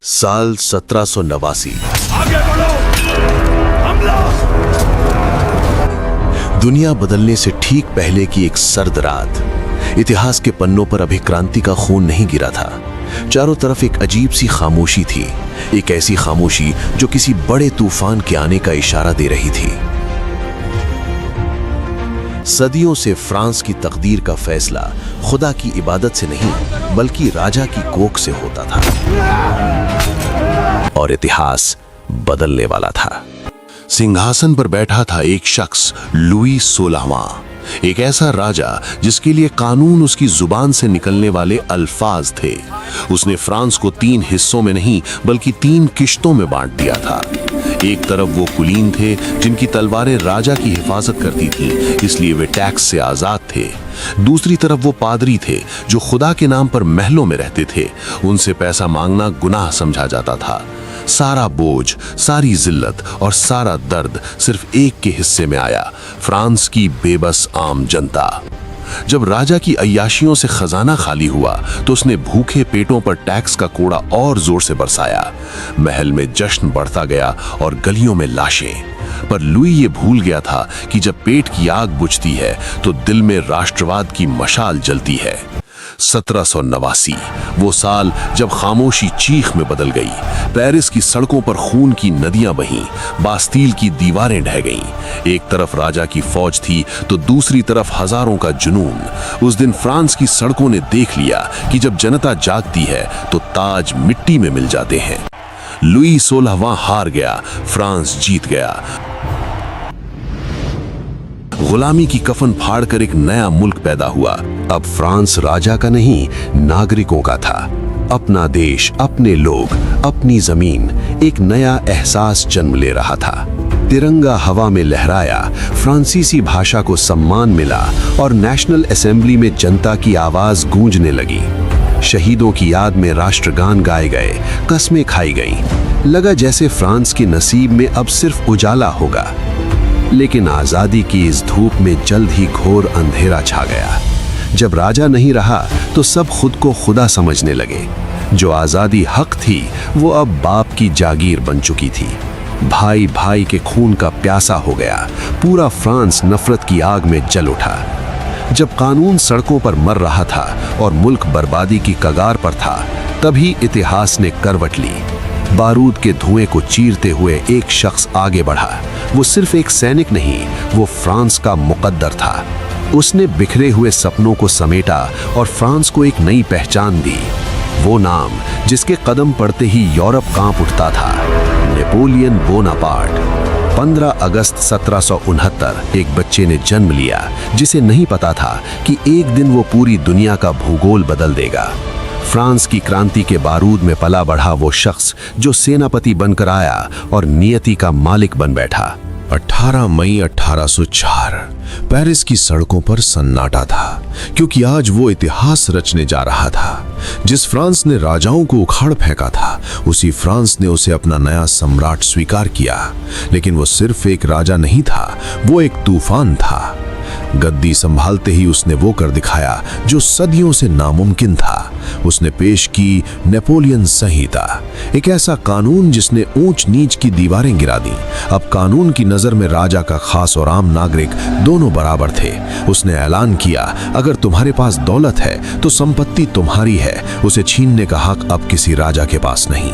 साल 1789। आगे बढ़ो, हमला! दुनिया बदलने से ठीक पहले की एक सर्द रात। इतिहास के पन्नों पर अभी क्रांति का खून नहीं गिरा था। चारों तरफ एक अजीब सी खामोशी थी, एक ऐसी खामोशी जो किसी बड़े तूफान के आने का इशारा दे रही थी। सदियों से फ्रांस की तकदीर का फैसला खुदा की इबादत से नहीं बल्कि राजा की कोख से होता था, और इतिहास बदलने वाला था। सिंहासन पर बैठा था एक शख्स, लुई 16वां, एक ऐसा राजा जिसके लिए कानून उसकी जुबान से निकलने वाले अल्फाज थे। उसने फ्रांस को 3 हिस्सों में नहीं बल्कि 3 किश्तों में बांट दिया था। एक तरफ वो कुलीन थे जिनकी तलवारें राजा की हिफाजत करती थीं, इसलिए वे टैक्स से आजाद थे। दूसरी तरफ वो पादरी थे जो खुदा के नाम पर महलों में रहते थे। उनसे पैसा मांगना गुनाह समझा जाता था। सारा बोझ, सारी जिल्लत और सारा दर्द सिर्फ एक के हिस्से में आया, फ्रांस की बेबस आम जनता। जब राजा की अय्याशियों से खजाना खाली हुआ तो उसने भूखे पेटों पर टैक्स का कोड़ा और जोर से बरसाया। महल में जश्न बढ़ता गया और गलियों में लाशें। पर लुई ये भूल गया था कि जब पेट की आग बुझती है तो दिल में राष्ट्रवाद की मशाल जलती है। 1789, वो साल जब खामोशी चीख में बदल गई। पेरिस की सड़कों पर खून की नदियां बहीं, बास्तील की दीवारें ढह गईं। एक तरफ राजा की फौज थी तो दूसरी तरफ हजारों का जुनून। उस दिन फ्रांस की सड़कों ने देख लिया कि जब जनता जागती है तो ताज मिट्टी में मिल जाते हैं। लुई 16वां हार गया, फ्रांस जीत गया। गुलामी की कफन फाड़कर एक नया मुल्क पैदा हुआ। अब फ्रांस राजा का नहीं, नागरिकों का था। अपना देश, अपने लोग, अपनी जमीन, एक नया एहसास जन्म ले रहा था। तिरंगा हवा में लहराया, फ्रांसीसी भाषा को सम्मान मिला और नेशनल असेंबली में जनता की आवाज गूंजने लगी। शहीदों की याद में राष्ट्रगान गाए गए, कस्में खाई गईं। लगा जैसे फ्रांस के नसीब में अब सिर्फ उजाला होगा। लेकिन आजादी की इस धूप में जल्द ही घोर अंधेरा छा गया। जब राजा नहीं रहा तो सब खुद को खुदा समझने लगे। जो आजादी हक थी वो अब बाप की जागीर बन चुकी थी। भाई भाई के खून का प्यासा हो गया। पूरा फ्रांस नफरत की आग में जल उठा। जब कानून सड़कों पर मर रहा था और मुल्क बर्बादी की कगार पर था, तभी इतिहास ने करवट ली। बारूद के धुएं को चीरते हुए एक शख्स आगे बढ़ा। वो सिर्फ एक सैनिक नहीं, वो फ्रांस का मुकद्दर था। उसने बिखरे हुए सपनों को समेटा और फ्रांस को एक नई पहचान दी। वो नाम जिसके कदम पड़ते ही यूरोप कांप उठता था, नेपोलियन बोनापार्ट। 15 अगस्त 1769 एक बच्चे ने जन्म लिया जिसे नहीं पता था कि एक दिन वो पूरी दुनिया का भूगोल बदल देगा। फ्रांस की क्रांति के बारूद में पला बढ़ा वो शख्स जो सेनापति बनकर आया और नियति का मालिक बन बैठा। 18 मई 1804 पेरिस की सड़कों पर सन्नाटा था, क्योंकि आज वो इतिहास रचने जा रहा था। जिस फ्रांस ने राजाओं को उखाड़ फेंका था, उसी फ्रांस ने उसे अपना नया सम्राट स्वीकार किया। लेकिन वो सिर्फ एक राजा नहीं था, वो एक तूफान था। गद्दी संभालते ही उसने वो कर दिखाया जो सदियों से नामुमकिन था। उसने पेश की नेपोलियन संहिता, एक ऐसा कानून जिसने ऊंच नीच की दीवारें गिरा दी। अब कानून की नजर में राजा का खास और आम नागरिक दोनों बराबर थे। उसने ऐलान किया, अगर तुम्हारे पास दौलत है तो संपत्ति तुम्हारी है, उसे छीनने का हक अब किसी राजा के पास नहीं।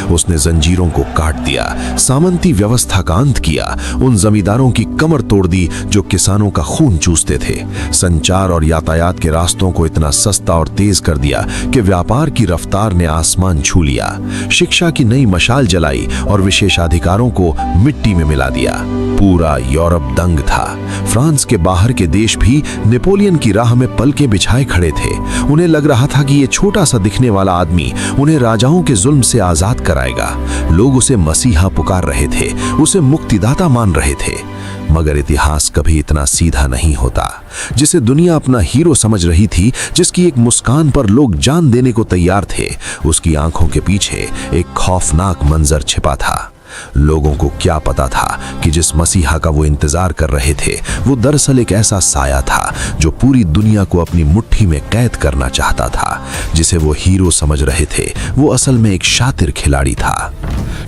उसने जंजीरों को काट दिया, सामंती व्यवस्था का अंत किया, उन जमींदारों की कमर तोड़ दी जो किसानों का खून चूसते थे। संचार और यातायात के रास्तों को इतना सस्ता और तेज कर दिया कि व्यापार की रफ्तार ने आसमान छू लिया। शिक्षा की नई मशाल जलाई और विशेषाधिकारों को मिट्टी में मिला दिया। पूरा यूरोप दंग था। फ्रांस के बाहर के देश भी नेपोलियन की राह में पलके बिछाए खड़े थे। उन्हें लग रहा था कि ये छोटा सा दिखने वाला आदमी उन्हें राजाओं के जुल्म से आजाद कराएगा। लोग उसे मसीहा पुकार रहे थे, उसे मुक्तिदाता मान रहे थे। मगर इतिहास कभी इतना सीधा नहीं होता। जिसे दुनिया अपना हीरो समझ रही थी, जिसकी एक मुस्कान पर लोग जान देने को तैयार थे, उसकी आंखों के पीछे एक खौफनाक मंजर छिपा था। लोगों को क्या पता था कि जिस मसीहा का वो इंतजार कर रहे थे वो दरअसल एक ऐसा साया था जो पूरी दुनिया को अपनी मुट्ठी में कैद करना चाहता था। जिसे वो हीरो समझ रहे थे वो असल में एक शातिर खिलाड़ी था।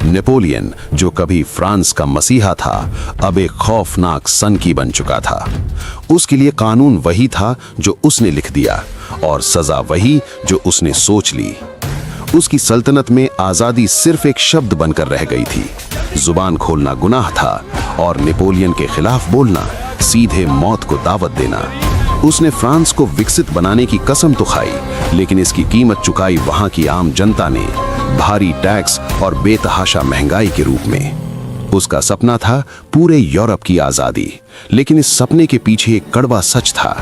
नेपोलियन, जो कभी फ्रांस का मसीहा था, अब एक खौफनाक सनकी बन चुका था। उसके लिए कानून वही था जो उसने लिख दिया और सजा वही जो उसने सोच ली। उसकी सल्तनत में आजादी सिर्फ एक शब्द बनकर रह गई थी। जुबान खोलना गुनाह था और नेपोलियन के खिलाफ बोलना सीधे मौत को दावत देना। उसने फ्रांस को विकसित बनाने की कसम तो खाई, लेकिन इसकी कीमत चुकाई वहां की आम जनता ने, भारी टैक्स और बेतहाशा महंगाई के रूप में। उसका सपना था पूरे यूरोप की आजादी, लेकिन इस सपने के पीछे एक कड़वा सच था।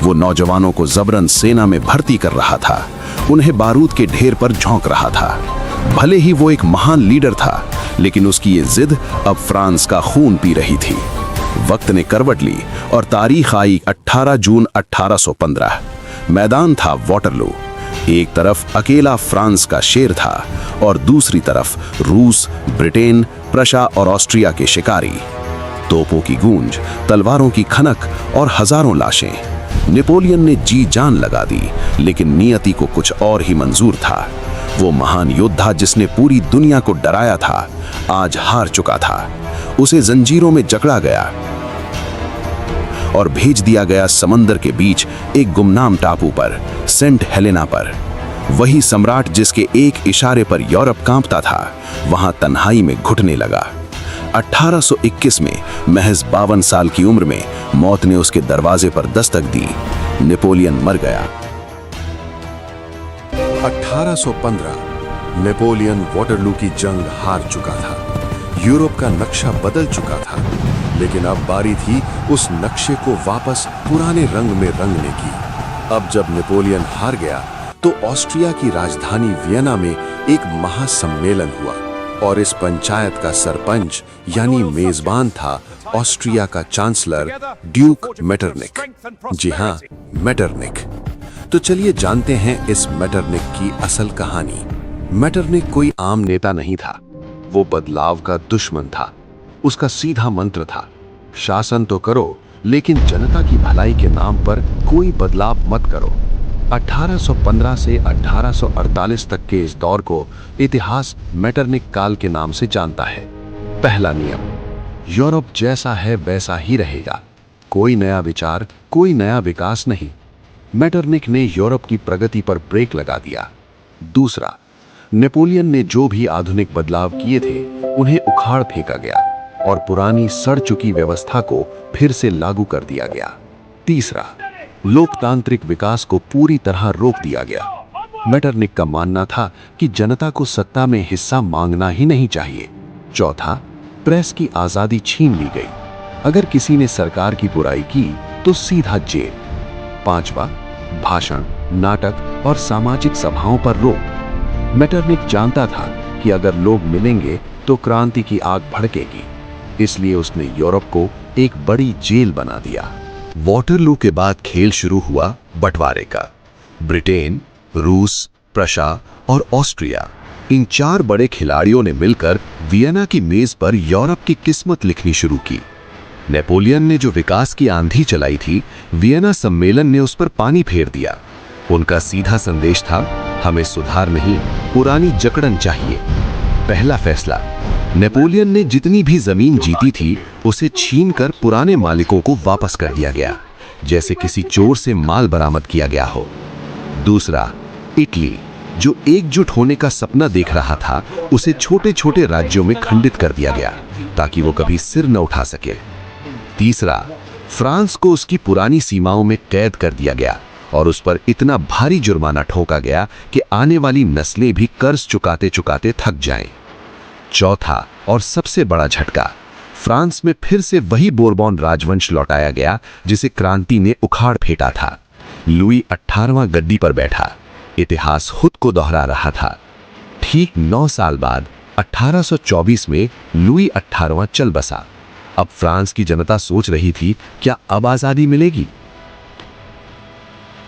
वो नौजवानों को जबरन सेना में भर्ती कर रहा था, उन्हें बारूद के ढेर पर झोंक रहा था। भले ही वो एक महान लीडर था, लेकिन उसकी ये जिद अब फ्रांस का खून पी रही थी। वक्त ने करवट ली और तारीख आई 18 जून 1815। मैदान था वाटरलू। एक तरफ अकेला फ्रांस का शेर था और दूसरी तरफ रूस, ब्रिटेन, प्रशा और ऑस्ट्रिया के शिकारी। तोपों की गूंज, तलवारों की खनक और हजारों लाशें। नेपोलियन ने जी जान लगा दी, लेकिन नियति को कुछ और ही मंजूर था। वो महान योद्धा जिसने पूरी दुनिया को डराया था, आज हार चुका था। उसे जंजीरों में जकड़ा गया और भेज दिया गया समंदर के बीच एक गुमनाम टापू पर, सेंट हेलेना पर। वही सम्राट जिसके एक इशारे पर यूरोप कांपता था, वहां तन्हाई में घुटने लगा। 1821 में महज 52 साल की उम्र में मौत ने उसके दरवाजे पर दस्तक दी। नेपोलियन मर गया। 1815 नेपोलियन वाटरलू की जंग हार चुका था। यूरोप का नक्शा बदल चुका था, लेकिन अब बारी थी उस नक्शे को वापस पुराने रंग में रंगने की। अब जब नेपोलियन हार गया तो ऑस्ट्रिया की राजधानी वियना में एक महासम्मेलन हुआ और इस पंचायत का सरपंच यानी मेजबान था ऑस्ट्रिया का चांसलर ड्यूक मेटरनिक। जी हाँ, मेटरनिक। तो चलिए जानते हैं इस मेटरनिक की असल कहानी। मेटरनिक कोई आम नेता नहीं था, वो बदलाव का दुश्मन था। उसका सीधा मंत्र था, शासन तो करो लेकिन जनता की भलाई के नाम पर कोई बदलाव मत करो। 1815 से 1848 तक के इस दौर को इतिहास मेटरनिक काल के नाम से जानता है। पहला नियम, यूरोप जैसा है वैसा ही रहेगा। कोई नया विचार, कोई नया विकास नहीं। मेटरनिक ने यूरोप की प्रगति पर ब्रेक लगा दिया। दूसरा, नेपोलियन ने जो भी आधुनिक बदलाव किए थे उन्हें उखाड़ फेंका गया और पुरानी सड़ चुकी व्यवस्था को फिर से लागू कर दिया गया। तीसरा, लोकतांत्रिक विकास को पूरी तरह रोक दिया गया। मेटरनिक का मानना था कि जनता को सत्ता में हिस्सा मांगना ही नहीं चाहिए। चौथा, प्रेस की आजादी छीन ली गई। अगर किसी ने सरकार की बुराई की तो सीधा जेल। पांचवा, भाषण, नाटक और सामाजिक सभाओं पर रोक। मेटरनिक जानता था कि अगर लोग मिलेंगे तो क्रांति की आग भड़केगी, इसलिए उसने यूरोप को एक बड़ी जेल बना दिया। वाटरलू के बाद खेल शुरू हुआ बंटवारे का। ब्रिटेन, रूस, प्रशा और ऑस्ट्रिया, इन चार बड़े खिलाड़ियों ने मिलकर वियना की मेज पर यूरोप की किस्मत लिखनी शुरू की। नेपोलियन ने जो विकास की आंधी चलाई थी, वियना सम्मेलन ने उस पर पानी फेर दिया। उनका सीधा संदेश था, हमें सुधार नहीं, पुरानी जकड़न चाहिए। पहला फैसला, नेपोलियन ने जितनी भी जमीन जीती थी उसे छीनकर पुराने मालिकों को वापस कर दिया गया, जैसे किसी चोर से माल बरामद किया गया हो। दूसरा, इटली, जो एकजुट होने का सपना देख रहा था, उसे छोटे छोटे राज्यों में खंडित कर दिया गया ताकि वो कभी सिर न उठा सके। तीसरा, फ्रांस को उसकी पुरानी सीमाओं में कैद कर दिया गया और उस पर इतना भारी जुर्माना ठोका गया कि आने वाली नस्लें भी कर्ज चुकाते चुकाते थक जाएं। चौथा और सबसे बड़ा झटका, फ्रांस में फिर से वही बोरबॉन राजवंश लौटाया गया जिसे क्रांति ने उखाड़ फेंका था। लुई 18वां गद्दी पर बैठा, इतिहास खुद को दोहरा रहा था। ठीक 9 साल बाद 1824 में लुई 18वां चल बसा। अब फ्रांस की जनता सोच रही थी, क्या अब आजादी मिलेगी?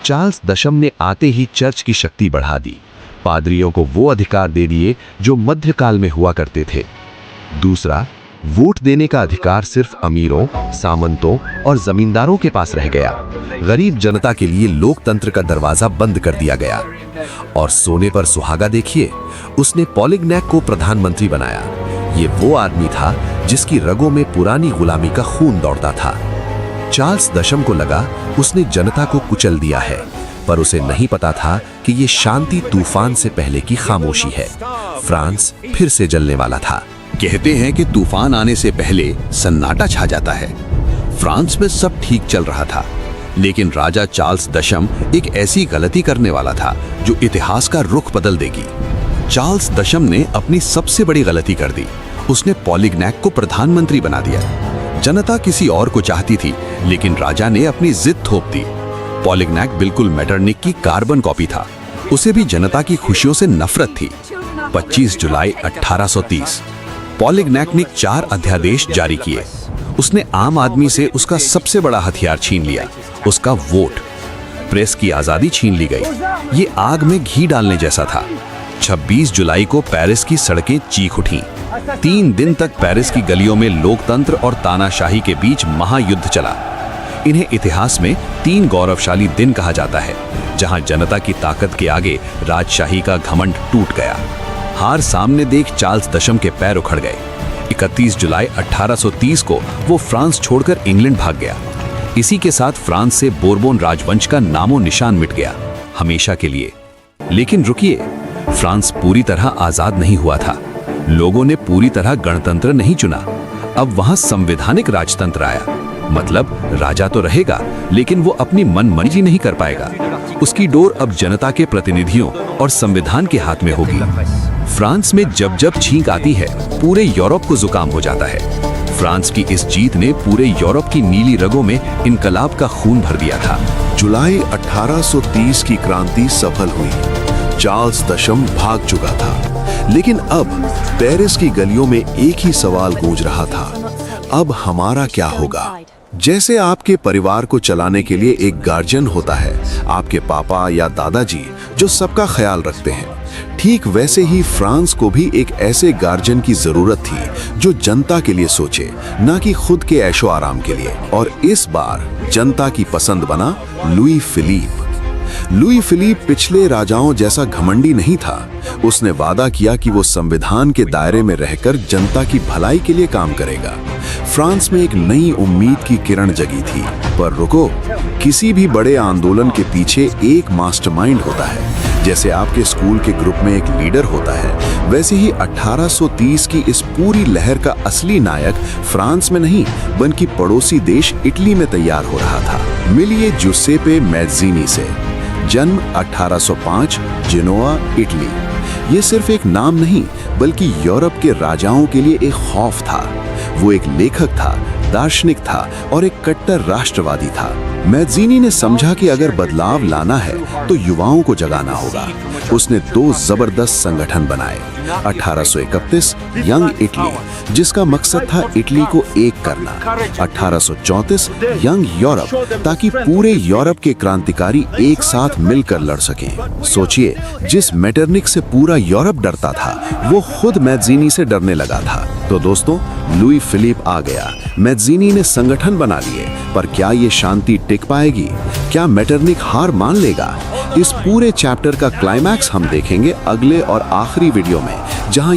चार्ल्स दशम ने आते ही चर्च की शक्ति बढ़ा दी। पादरियों को वो अधिकार दे दिए जो मध्यकाल में हुआ करते थे। दूसरा, वोट देने का अधिकार सिर्फ अमीरों, सामंतों और जमींदारों के पास रह गया। गरीब जनता के लिए लोकतंत्र का दरवाजा बंद कर दिया गया। और सोने पर सुहागा देखिए, उसने पॉलिग्नैक को प्रधानमंत्री बनाया। ये वो आदमी था जिसकी रगों में पुरानी गुलामी का खून दौड़ता था। चार्ल्स दशम को लगा उसने जनता को कुचल दिया है, पर उसे नहीं पता था कि ये शांति तूफान से पहले की खामोशी है। फ्रांस फिर से जलने वाला था। कहते हैं कि तूफान आने से पहले सन्नाटा छा जाता है। फ्रांस में सब ठीक चल रहा था, लेकिन राजा चार्ल्स दशम एक ऐसी गलती करने वाला था जो इतिहास का रुख बदल देगी। चार्ल्स दशम ने अपनी सबसे बड़ी गलती कर दी। उसने पॉलिग्नैक को प्रधानमंत्री बना दिया। जनता किसी और को चाहती थी, लेकिन राजा ने अपनी जिद थोप दी। पॉलिग्नैक बिल्कुल मेटरनिक की कार्बन कॉपी था। उसे भी जनता की खुशियों से नफरत थी। 25 जुलाई 1830 पॉलिग्नैक ने 4 अध्यादेश जारी किए। उसने आम आदमी से उसका सबसे बड़ा हथियार छीन लिया, उसका वोट। प्रेस की आजादी छीन ली गई। ये आग में घी डालने जैसा था। 26 जुलाई को पेरिस की सड़कें चीख उठीं। 3 दिन तक पेरिस की गलियों में लोकतंत्र और तानाशाही के बीच महायुद्ध चला। इन्हें इतिहास में 3 गौरवशाली दिन कहा जाता है, जहां जनता की ताकत के आगे राजशाही का घमंड टूट गया। हार सामने देख चार्ल्स दशम के पैर उखड़ गए। 31 जुलाई 1830 को वो फ्रांस छोड़कर इंग्लैंड भाग गया। इसी के साथ फ्रांस से बोरबोन राजवंश का नामो निशान मिट गया, हमेशा के लिए। लेकिन रुकिए, फ्रांस पूरी तरह आजाद नहीं हुआ था। लोगों ने पूरी तरह गणतंत्र नहीं चुना। अब वहां संवैधानिक राजतंत्र आया। मतलब राजा तो रहेगा, लेकिन वो अपनी मनमर्जी नहीं कर पाएगा। उसकी डोर अब जनता के प्रतिनिधियों और संविधान के हाथ में होगी। फ्रांस में जब जब छींक आती है, पूरे यूरोप को जुकाम हो जाता है। फ्रांस की इस जीत ने पूरे यूरोप की नीली रगों में इनकलाब का खून भर दिया था। जुलाई 1830 की क्रांति सफल हुई। चार्ल्स दशम भाग चुका था, लेकिन अब पेरिस की गलियों में एक ही सवाल गूंज रहा था, अब हमारा क्या होगा? जैसे आपके परिवार को चलाने के लिए एक गार्जियन होता है, आपके पापा या दादाजी जो सबका ख्याल रखते हैं, ठीक वैसे ही फ्रांस को भी एक ऐसे गार्जियन की जरूरत थी जो जनता के लिए सोचे, ना कि खुद के ऐशो आराम के लिए। और इस बार जनता की पसंद बना लुई फिलिप। लुई फिलिप पिछले राजाओं जैसा घमंडी नहीं था। उसने वादा किया कि वो संविधान के दायरे में रहकर जनता की भलाई के लिए काम करेगा। फ्रांस में एक नई उम्मीद की किरण जगी थी। पर रुको, किसी भी बड़े आंदोलन के पीछे एक मास्टरमाइंड होता है। जैसे आपके स्कूल के ग्रुप में एक लीडर होता है, वैसे ही 1830 की इस पूरी लहर का असली नायक फ्रांस में नहीं, बल्कि पड़ोसी देश इटली में तैयार हो रहा था। मिलिए जुसेपे मैज़ीनी से। जन्म 1805, जिनोआ, इटली। ये सिर्फ एक नाम नहीं, बल्कि यूरोप के राजाओं के लिए एक खौफ था। वो एक लेखक था, दार्शनिक था और एक कट्टर राष्ट्रवादी था। मैज़ीनी ने समझा कि अगर बदलाव लाना है तो युवाओं को जगाना होगा। उसने 2 जबरदस्त संगठन बनाए। 1831 यंग इटली, जिसका मकसद था इटली को एक करना। 1834 यंग यूरोप, ताकि पूरे यूरोप के क्रांतिकारी एक साथ मिलकर लड़ सकें। सोचिए, जिस मेटरनिक से पूरा यूरोप डरता था, वो खुद मैज़ीनी से डरने लगा था। तो दोस्तों, लुई फिलिप आ गया। मैज़ीनी ने संगठन बना लिए, पर क्या ये शांति टिक पाएगी? क्या मेटरनिक हार मान लेगा? इस पूरे चैप्टर का क्लाइमैक्स हम देखेंगे अगले और आखिरी वीडियो में, जहां